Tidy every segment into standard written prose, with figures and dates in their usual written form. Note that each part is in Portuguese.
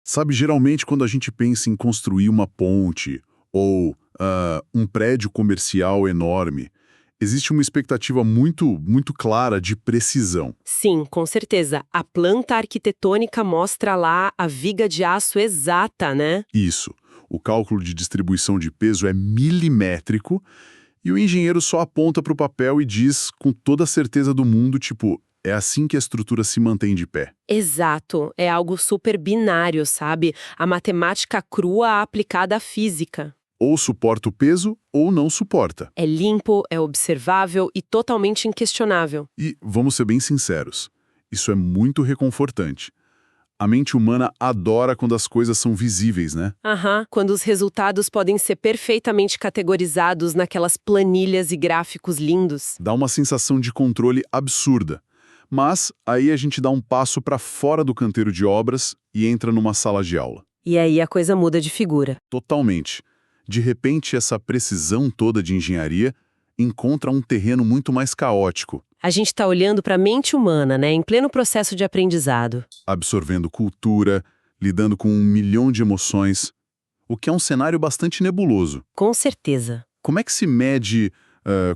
Sabe, geralmente quando a gente pensa em construir uma ponte ou um prédio comercial enorme, existe uma expectativa muito clara de precisão. Sim, com certeza. A planta arquitetônica mostra lá a viga de aço exata, né? Isso. O cálculo de distribuição de peso é milimétrico e o engenheiro só aponta para o papel e diz com toda a certeza do mundo, tipo, é assim que a estrutura se mantém de pé. Exato. É algo super binário, sabe? A matemática crua aplicada à física. Ou suporta o peso ou não suporta. É limpo, é observável e totalmente inquestionável. E, vamos ser bem sinceros, isso é muito reconfortante. A mente humana adora quando as coisas são visíveis, né? Aham, quando os resultados podem ser perfeitamente categorizados naquelas planilhas e gráficos lindos. Dá uma sensação de controle absurda. Mas aí a gente dá um passo para fora do canteiro de obras e entra numa sala de aula. E aí a coisa muda de figura. Totalmente. De repente, essa precisão toda de engenharia encontra um terreno muito mais caótico, A gente está olhando para a mente humana, né, em pleno processo de aprendizado. absorvendo cultura, lidando com 1 milhão de emoções, o que é um cenário bastante nebuloso. Com certeza. Como é que se mede,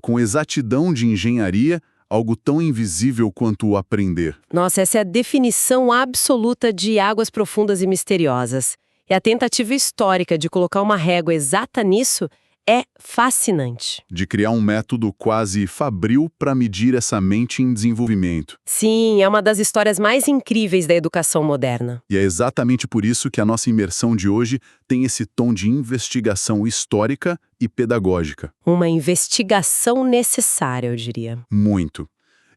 com exatidão de engenharia, algo tão invisível quanto o aprender? Nossa, essa é a definição absoluta de águas profundas e misteriosas. E a tentativa histórica de colocar uma régua exata nisso é fascinante. De criar um método quase fabril para medir essa mente em desenvolvimento. Sim, é uma das histórias mais incríveis da educação moderna. E é exatamente por isso que a nossa imersão de hoje tem esse tom de investigação histórica e pedagógica. Uma investigação necessária, eu diria. Muito.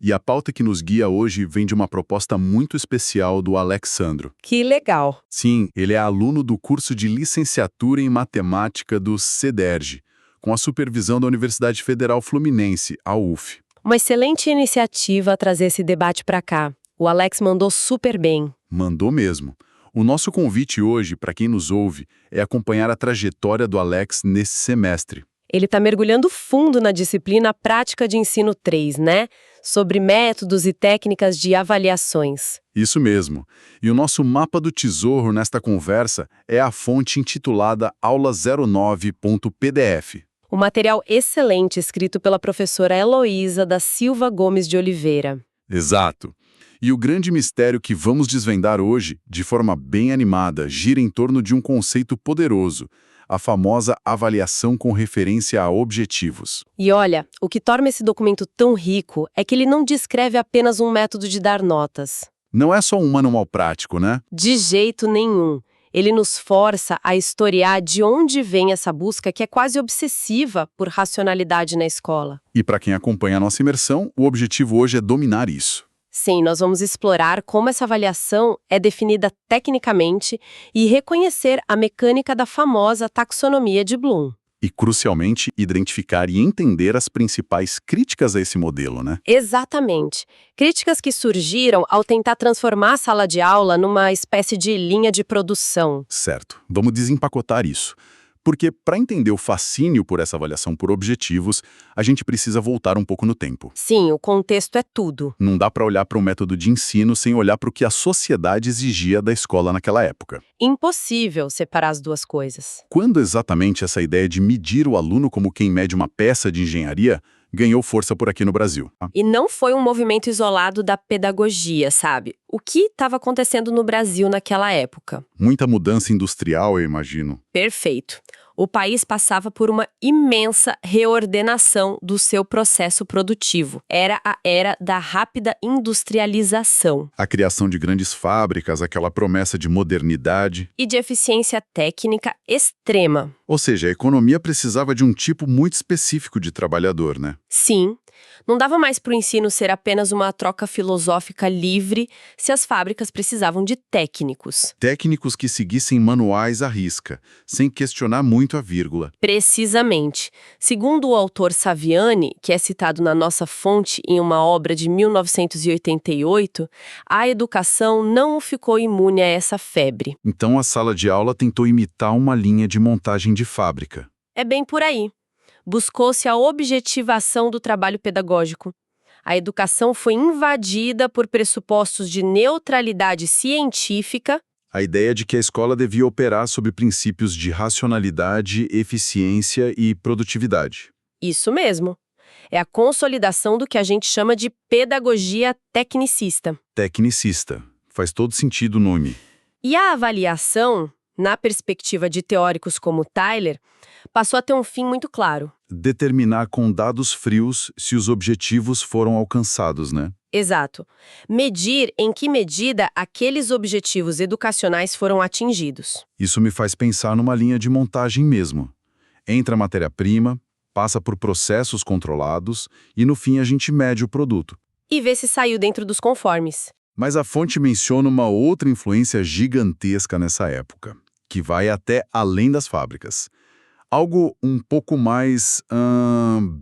E a pauta que nos guia hoje vem de uma proposta muito especial do Alexandro. Que legal. Sim, ele é aluno do curso de licenciatura em matemática do CEDERJ, com a supervisão da Universidade Federal Fluminense, a UF. Uma excelente iniciativa trazer esse debate para cá. O Alex mandou super bem. Mandou mesmo. O nosso convite hoje, para quem nos ouve, é acompanhar a trajetória do Alex nesse semestre. Ele está mergulhando fundo na disciplina Prática de Ensino 3, né? Sobre métodos e técnicas de avaliações. Isso mesmo. E o nosso mapa do tesouro nesta conversa é a fonte intitulada aula09.pdf. O material excelente escrito pela professora Heloísa da Silva Gomes de Oliveira. Exato. E o grande mistério que vamos desvendar hoje, de forma bem animada, gira em torno de um conceito poderoso, a famosa avaliação com referência a objetivos. E olha, o que torna esse documento tão rico é que ele não descreve apenas um método de dar notas. Não é só um manual prático, né? De jeito nenhum. Ele nos força a historiar de onde vem essa busca que é quase obsessiva por racionalidade na escola. E para quem acompanha a nossa imersão, o objetivo hoje é dominar isso. Sim, nós vamos explorar como essa avaliação é definida tecnicamente e reconhecer a mecânica da famosa taxonomia de Bloom. E, crucialmente, identificar e entender as principais críticas a esse modelo, né? Exatamente. Críticas que surgiram ao tentar transformar a sala de aula numa espécie de linha de produção. Certo. Vamos desempacotar isso. Porque, para entender o fascínio por essa avaliação por objetivos, a gente precisa voltar um pouco no tempo. Sim, o contexto é tudo. Não dá para olhar para um método de ensino sem olhar para o que a sociedade exigia da escola naquela época. Impossível separar as duas coisas. Quando exatamente essa ideia de medir o aluno como quem mede uma peça de engenharia ganhou força por aqui no Brasil? E não foi um movimento isolado da pedagogia, sabe? O que estava acontecendo no Brasil naquela época? Muita mudança industrial, eu imagino. Perfeito. O país passava por uma imensa reordenação do seu processo produtivo. Era a era da rápida industrialização. A criação de grandes fábricas, aquela promessa de modernidade. E de eficiência técnica extrema. Ou seja, a economia precisava de um tipo muito específico de trabalhador, né? Sim, não dava mais para o ensino ser apenas uma troca filosófica livre se as fábricas precisavam de técnicos. Técnicos que seguissem manuais à risca, sem questionar muito a vírgula. Precisamente. Segundo o autor Saviani, que é citado na nossa fonte em uma obra de 1988, a educação não ficou imune a essa febre. Então a sala de aula tentou imitar uma linha de montagem de fábrica. É bem por aí. Buscou-se a objetivação do trabalho pedagógico. A educação foi invadida por pressupostos de neutralidade científica A ideia de que a escola devia operar sobre princípios de racionalidade, eficiência e produtividade. Isso mesmo. É a consolidação do que a gente chama de pedagogia tecnicista. Tecnicista. Faz todo sentido o nome. E a avaliação, na perspectiva de teóricos como Tyler, passou a ter um fim muito claro. Determinar com dados frios se os objetivos foram alcançados, né? Exato. Medir em que medida aqueles objetivos educacionais foram atingidos. Isso me faz pensar numa linha de montagem mesmo. Entra a matéria-prima, passa por processos controlados e no fim a gente mede o produto. E ver se saiu dentro dos conformes. Mas a fonte menciona uma outra influência gigantesca nessa época, que vai até além das fábricas. Algo um pouco mais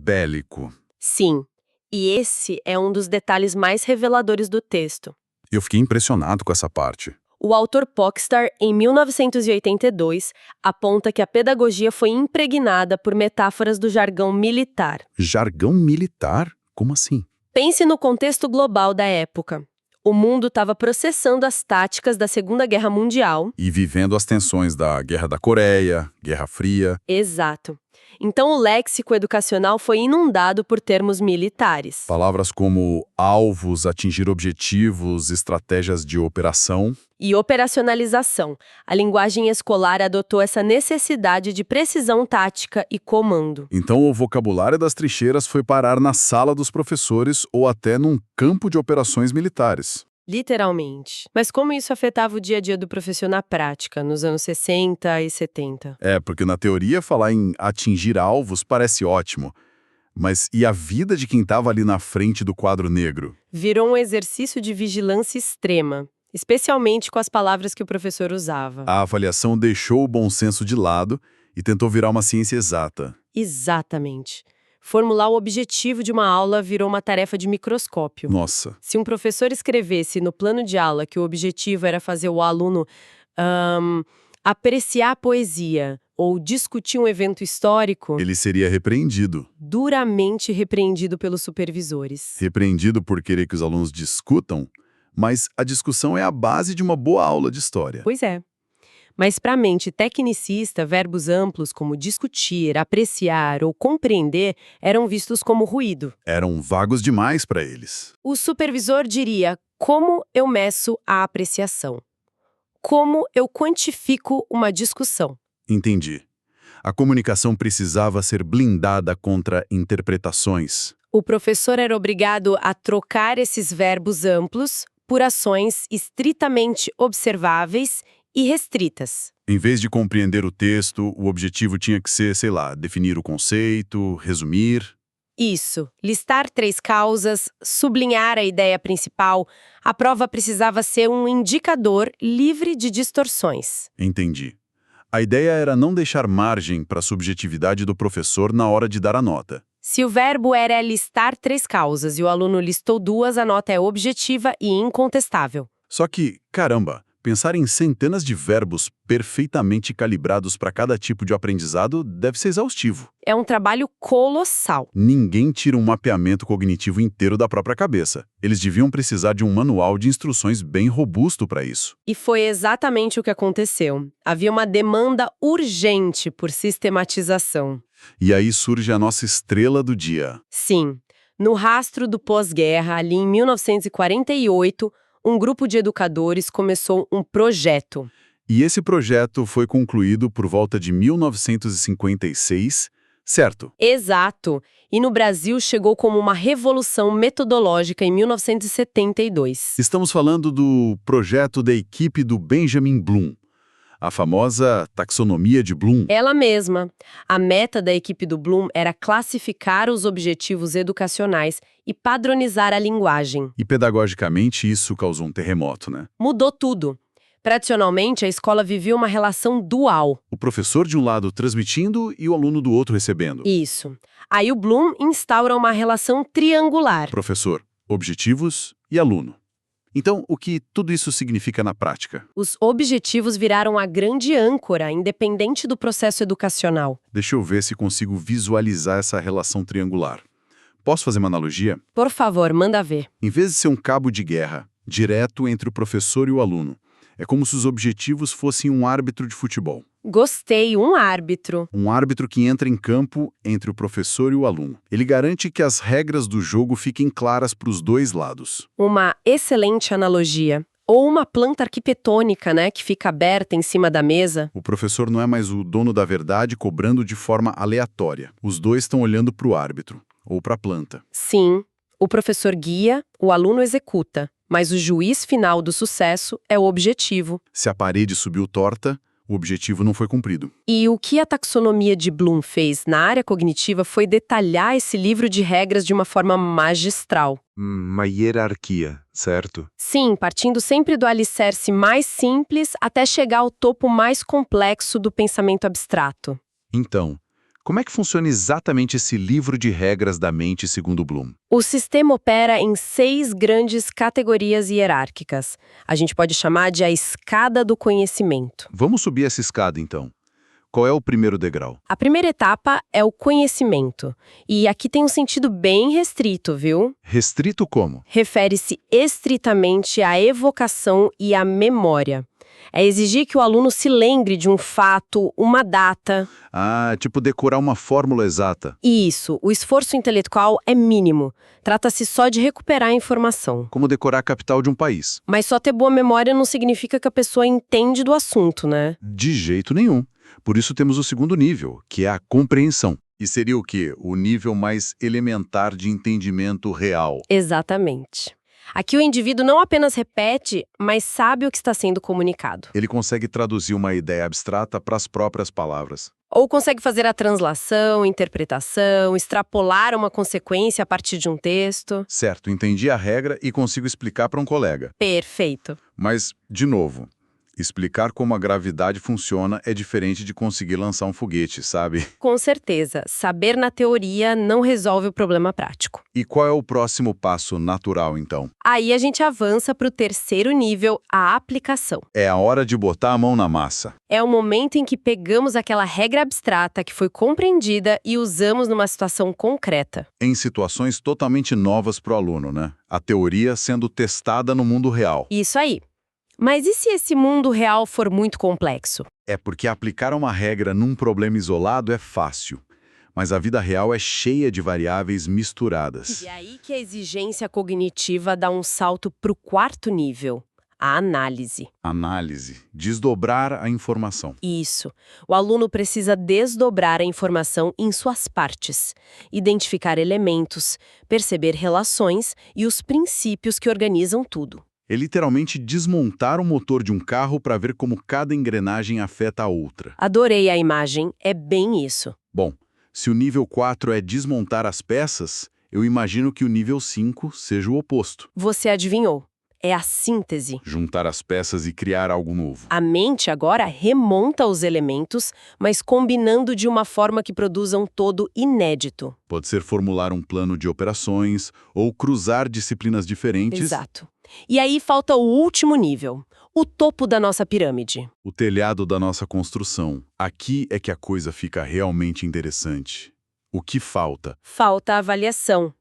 bélico. Sim. E esse é um dos detalhes mais reveladores do texto. Eu fiquei impressionado com essa parte. O autor Pockstar, em 1982, aponta que a pedagogia foi impregnada por metáforas do jargão militar. Jargão militar? Como assim? Pense no contexto global da época. O mundo estava processando as táticas da Segunda Guerra Mundial. E vivendo as tensões da Guerra da Coreia, Guerra Fria. Exato. Então o léxico educacional foi inundado por termos militares. Palavras como alvos, atingir objetivos, estratégias de operação. E operacionalização. A linguagem escolar adotou essa necessidade de precisão tática e comando. Então o vocabulário das trincheiras foi parar na sala dos professores ou até num campo de operações militares. Literalmente. Mas como isso afetava o dia a dia do professor na prática, nos anos 60 e 70? Porque na teoria falar em atingir alvos parece ótimo. Mas e a vida de quem estava ali na frente do quadro negro? Virou um exercício de vigilância extrema, especialmente com as palavras que o professor usava. A avaliação deixou o bom senso de lado e tentou virar uma ciência exata. Exatamente. Formular o objetivo de uma aula virou uma tarefa de microscópio. Nossa. Se um professor escrevesse no plano de aula que o objetivo era fazer o aluno apreciar a poesia ou discutir um evento histórico, Ele seria repreendido. duramente repreendido pelos supervisores. Repreendido por querer que os alunos discutam, mas a discussão é a base de uma boa aula de história. Pois é. Mas para a mente tecnicista, verbos amplos como discutir, apreciar ou compreender eram vistos como ruído. Eram vagos demais para eles. O supervisor diria: como eu meço a apreciação? Como eu quantifico uma discussão? Entendi. A comunicação precisava ser blindada contra interpretações. O professor era obrigado a trocar esses verbos amplos por ações estritamente observáveis e restritas. Em vez de compreender o texto, o objetivo tinha que ser, definir o conceito, resumir. Isso, listar 3 causas, sublinhar a ideia principal. A prova precisava ser um indicador livre de distorções. Entendi. A ideia era não deixar margem para a subjetividade do professor na hora de dar a nota. Se o verbo era listar 3 causas e o aluno listou 2, a nota é objetiva e incontestável. Só que, caramba, pensar em centenas de verbos perfeitamente calibrados para cada tipo de aprendizado deve ser exaustivo. É um trabalho colossal. Ninguém tira um mapeamento cognitivo inteiro da própria cabeça. Eles deviam precisar de um manual de instruções bem robusto para isso. E foi exatamente o que aconteceu. Havia uma demanda urgente por sistematização. E aí surge a nossa estrela do dia. Sim, no rastro do pós-guerra, ali em 1948, um grupo de educadores começou um projeto. E esse projeto foi concluído por volta de 1956, certo? Exato. E no Brasil chegou como uma revolução metodológica em 1972. Estamos falando do projeto da equipe do Benjamin Bloom, a famosa taxonomia de Bloom. Ela mesma. A meta da equipe do Bloom era classificar os objetivos educacionais e padronizar a linguagem. E pedagogicamente isso causou um terremoto, né? Mudou tudo. Tradicionalmente, a escola vivia uma relação dual. O professor de um lado transmitindo e o aluno do outro recebendo. Isso. Aí o Bloom instaura uma relação triangular. Professor, objetivos e aluno. Então, o que tudo isso significa na prática? Os objetivos viraram a grande âncora, independente do processo educacional. Deixa eu ver se consigo visualizar essa relação triangular. Posso fazer uma analogia? Por favor, manda ver. Em vez de ser um cabo de guerra, direto entre o professor e o aluno, É como se os objetivos fossem um árbitro de futebol. Gostei, um árbitro. Um árbitro que entra em campo entre o professor e o aluno. Ele garante que as regras do jogo fiquem claras para os dois lados. Uma excelente analogia. Ou uma planta arquitetônica, né, que fica aberta em cima da mesa. O professor não é mais o dono da verdade cobrando de forma aleatória. Os dois estão olhando para o árbitro, ou para a planta. Sim, o professor guia, o aluno executa, mas o juiz final do sucesso é o objetivo. Se a parede subiu torta, o objetivo não foi cumprido. E o que a taxonomia de Bloom fez na área cognitiva foi detalhar esse livro de regras de uma forma magistral. Uma hierarquia, certo? Sim, partindo sempre do alicerce mais simples até chegar ao topo mais complexo do pensamento abstrato. Então, como é que funciona exatamente esse livro de regras da mente segundo Bloom? O sistema opera em 6 grandes categorias hierárquicas. A gente pode chamar de a escada do conhecimento. Vamos subir essa escada, então. Qual é o primeiro degrau? A primeira etapa é o conhecimento. E aqui tem um sentido bem restrito, viu? Restrito como? Refere-se estritamente à evocação e à memória. É exigir que o aluno se lembre de um fato, uma data. Ah, tipo decorar uma fórmula exata. Isso, o esforço intelectual é mínimo. Trata-se só de recuperar a informação. Como decorar a capital de um país. Mas só ter boa memória não significa que a pessoa entende do assunto, né? De jeito nenhum. Por isso temos o segundo nível, que é a compreensão. E seria o quê? O nível mais elementar de entendimento real. Exatamente. Aqui o indivíduo não apenas repete, mas sabe o que está sendo comunicado. Ele consegue traduzir uma ideia abstrata para as próprias palavras. Ou consegue fazer a translação, interpretação, extrapolar uma consequência a partir de um texto. Certo, entendi a regra e consigo explicar para um colega. Perfeito. Mas, de novo, explicar como a gravidade funciona é diferente de conseguir lançar um foguete, sabe? Com certeza, saber na teoria não resolve o problema prático. E qual é o próximo passo natural, então? Aí a gente avança para o terceiro nível, a aplicação. É a hora de botar a mão na massa. É o momento em que pegamos aquela regra abstrata que foi compreendida e usamos numa situação concreta. Em situações totalmente novas para o aluno, né? A teoria sendo testada no mundo real. Isso aí. Mas e se esse mundo real for muito complexo? É porque aplicar uma regra num problema isolado é fácil. Mas a vida real é cheia de variáveis misturadas. E aí que a exigência cognitiva dá um salto para o quarto nível, a análise. Análise. Desdobrar a informação. Isso. O aluno precisa desdobrar a informação em suas partes, identificar elementos, perceber relações e os princípios que organizam tudo. É literalmente desmontar o motor de um carro para ver como cada engrenagem afeta a outra. Adorei a imagem, é bem isso. Bom, se o nível 4 é desmontar as peças, eu imagino que o nível 5 seja o oposto. Você adivinhou. É a síntese. Juntar as peças e criar algo novo. A mente agora remonta os elementos, mas combinando de uma forma que produza um todo inédito. Pode ser formular um plano de operações ou cruzar disciplinas diferentes. Exato. E aí falta o último nível, o topo da nossa pirâmide. O telhado da nossa construção. Aqui é que a coisa fica realmente interessante. O que falta? Falta a avaliação,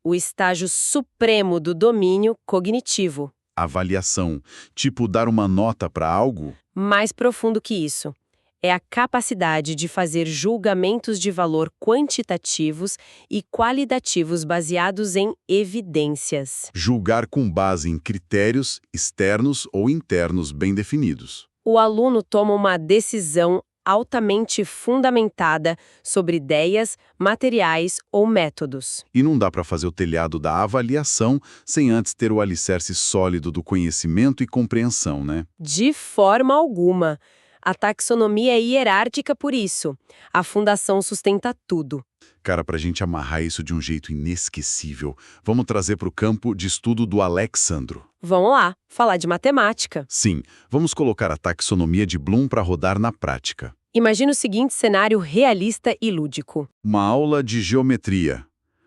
o estágio supremo do domínio cognitivo. Avaliação. Tipo dar uma nota para algo? Mais profundo que isso. É a capacidade de fazer julgamentos de valor quantitativos e qualitativos baseados em evidências. Julgar com base em critérios externos ou internos bem definidos. O aluno toma uma decisão altamente fundamentada sobre ideias, materiais ou métodos. E não dá para fazer o telhado da avaliação sem antes ter o alicerce sólido do conhecimento e compreensão, né? De forma alguma. A taxonomia é hierárquica por isso. A fundação sustenta tudo. Cara, para a gente amarrar isso de um jeito inesquecível, vamos trazer para o campo de estudo do Alexandro. Vamos lá, falar de matemática. Sim, vamos colocar a taxonomia de Bloom para rodar na prática. Imagina o seguinte cenário realista e lúdico. Uma aula de geometria.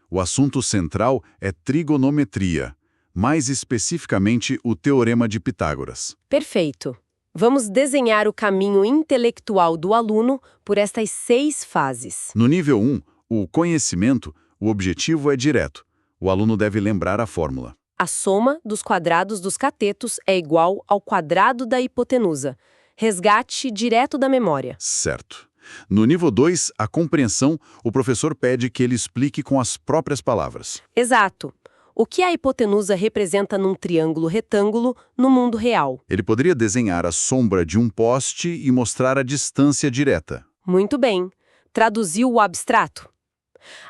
O assunto central é trigonometria, mais especificamente o Teorema de Pitágoras. Perfeito. Vamos desenhar o caminho intelectual do aluno por estas 6 fases. No nível 1, o conhecimento, o objetivo é direto. O aluno deve lembrar a fórmula. A soma dos quadrados dos catetos é igual ao quadrado da hipotenusa. Resgate direto da memória. Certo. No nível 2, a compreensão, o professor pede que ele explique com as próprias palavras. Exato. O que a hipotenusa representa num triângulo retângulo no mundo real? Ele poderia desenhar a sombra de um poste e mostrar a distância direta. Muito bem. Traduziu o abstrato?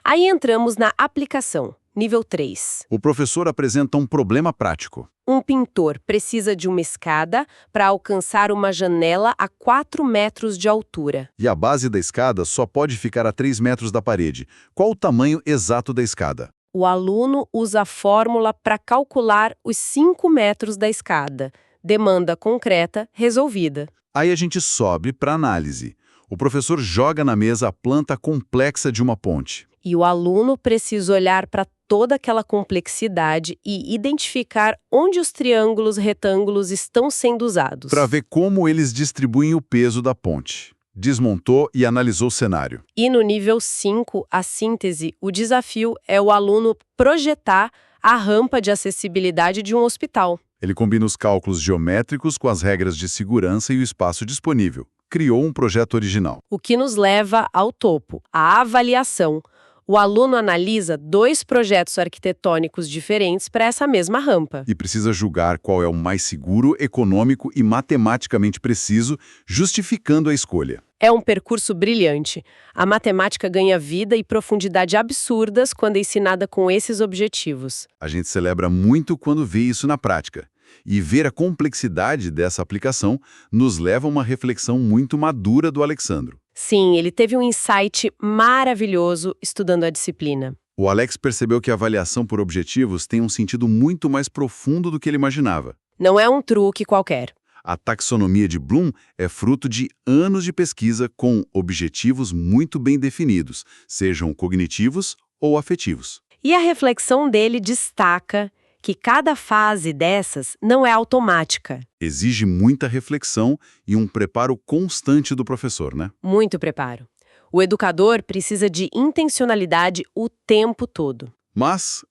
Aí entramos na aplicação, nível 3. O professor apresenta um problema prático. Um pintor precisa de uma escada para alcançar uma janela a 4 metros de altura. E a base da escada só pode ficar a 3 metros da parede. Qual o tamanho exato da escada? O aluno usa a fórmula para calcular os 5 metros da escada. Demanda concreta resolvida. Aí a gente sobe para análise. O professor joga na mesa a planta complexa de uma ponte. E o aluno precisa olhar para toda aquela complexidade e identificar onde os triângulos retângulos estão sendo usados. Para ver como eles distribuem o peso da ponte. Desmontou e analisou o cenário. E no nível 5, a síntese, o desafio é o aluno projetar a rampa de acessibilidade de um hospital. Ele combina os cálculos geométricos com as regras de segurança e o espaço disponível. Criou um projeto original. O que nos leva ao topo, a avaliação. O aluno analisa 2 projetos arquitetônicos diferentes para essa mesma rampa. E precisa julgar qual é o mais seguro, econômico e matematicamente preciso, justificando a escolha. É um percurso brilhante. A matemática ganha vida e profundidade absurdas quando é ensinada com esses objetivos. A gente celebra muito quando vê isso na prática. E ver a complexidade dessa aplicação nos leva a uma reflexão muito madura do Alexandro. Sim, ele teve um insight maravilhoso estudando a disciplina. O Alex percebeu que a avaliação por objetivos tem um sentido muito mais profundo do que ele imaginava. Não é um truque qualquer. A taxonomia de Bloom é fruto de anos de pesquisa com objetivos muito bem definidos, sejam cognitivos ou afetivos. E a reflexão dele destaca que cada fase dessas não é automática. Exige muita reflexão e um preparo constante do professor, né? Muito preparo. O educador precisa de intencionalidade o tempo todo. Mas,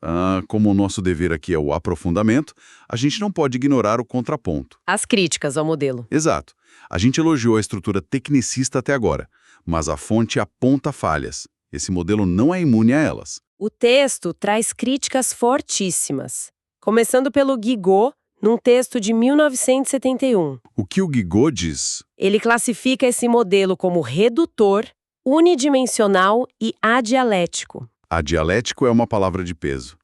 como o nosso dever aqui é o aprofundamento, a gente não pode ignorar o contraponto. As críticas ao modelo. Exato. A gente elogiou a estrutura tecnicista até agora, mas a fonte aponta falhas. Esse modelo não é imune a elas. O texto traz críticas fortíssimas. Começando pelo Guigot, num texto de 1971. O que o Guigot diz? Ele classifica esse modelo como redutor, unidimensional e adialético. Adialético é uma palavra de peso.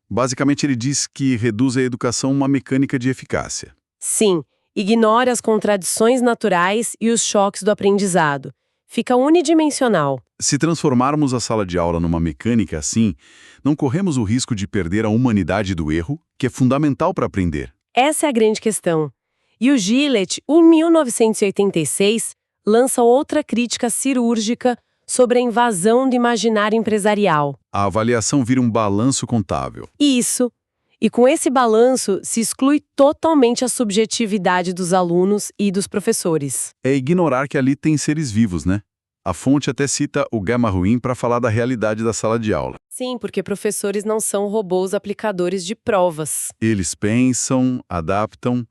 Basicamente, ele diz que reduz a educação a uma mecânica de eficácia. Sim, ignora as contradições naturais e os choques do aprendizado. Fica unidimensional. Se transformarmos a sala de aula numa mecânica assim, não corremos o risco de perder a humanidade do erro, que é fundamental para aprender. Essa é a grande questão. E o Gillett, em 1986, lança outra crítica cirúrgica sobre a invasão do imaginário empresarial. A avaliação vira um balanço contábil. Isso. E com esse balanço se exclui totalmente a subjetividade dos alunos e dos professores. É ignorar que ali tem seres vivos, né? A fonte até cita o Gamma Ruin para falar da realidade da sala de aula. Sim, porque professores não são robôs aplicadores de provas. Eles pensam, adaptam,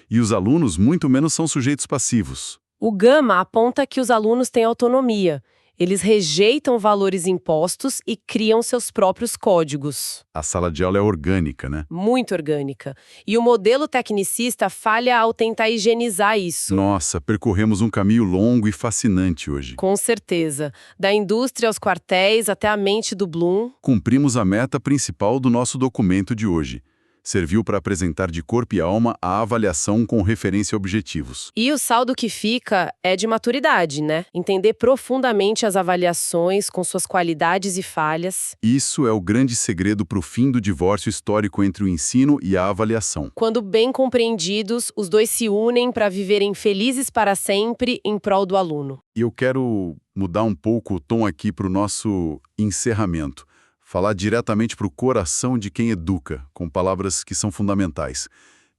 e os alunos muito menos são sujeitos passivos. O Gama aponta que os alunos têm autonomia. Eles rejeitam valores impostos e criam seus próprios códigos. A sala de aula é orgânica, né? Muito orgânica. E o modelo tecnicista falha ao tentar higienizar isso. Nossa, percorremos um caminho longo e fascinante hoje. Com certeza. Da indústria aos quartéis até a mente do Bloom. Cumprimos a meta principal do nosso documento de hoje. Serviu para apresentar de corpo e alma a avaliação com referência a objetivos. E o saldo que fica é de maturidade, né? Entender profundamente as avaliações com suas qualidades e falhas. Isso é o grande segredo para o fim do divórcio histórico entre o ensino e a avaliação. Quando bem compreendidos, os dois se unem para viverem felizes para sempre em prol do aluno. E eu quero mudar um pouco o tom aqui para o nosso encerramento. Falar diretamente para o coração de quem educa, com palavras que são fundamentais.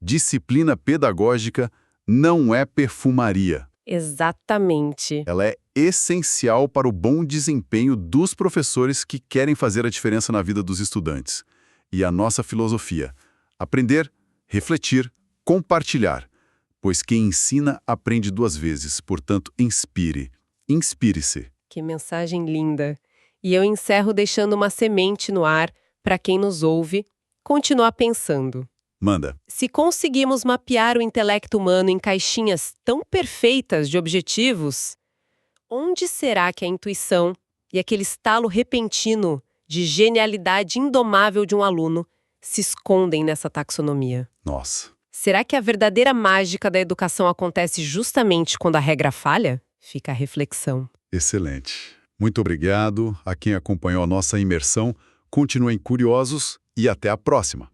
Disciplina pedagógica não é perfumaria. Exatamente. Ela é essencial para o bom desempenho dos professores que querem fazer a diferença na vida dos estudantes. E a nossa filosofia: Aprender, refletir, compartilhar. Pois quem ensina aprende 2 vezes, portanto, inspire. Inspire-se. Que mensagem linda! E eu encerro deixando uma semente no ar para quem nos ouve continuar pensando. Manda. Se conseguimos mapear o intelecto humano em caixinhas tão perfeitas de objetivos, onde será que a intuição e aquele estalo repentino de genialidade indomável de um aluno se escondem nessa taxonomia? Nossa. Será que a verdadeira mágica da educação acontece justamente quando a regra falha? Fica a reflexão. Excelente. Muito obrigado a quem acompanhou a nossa imersão. Continuem curiosos e até a próxima.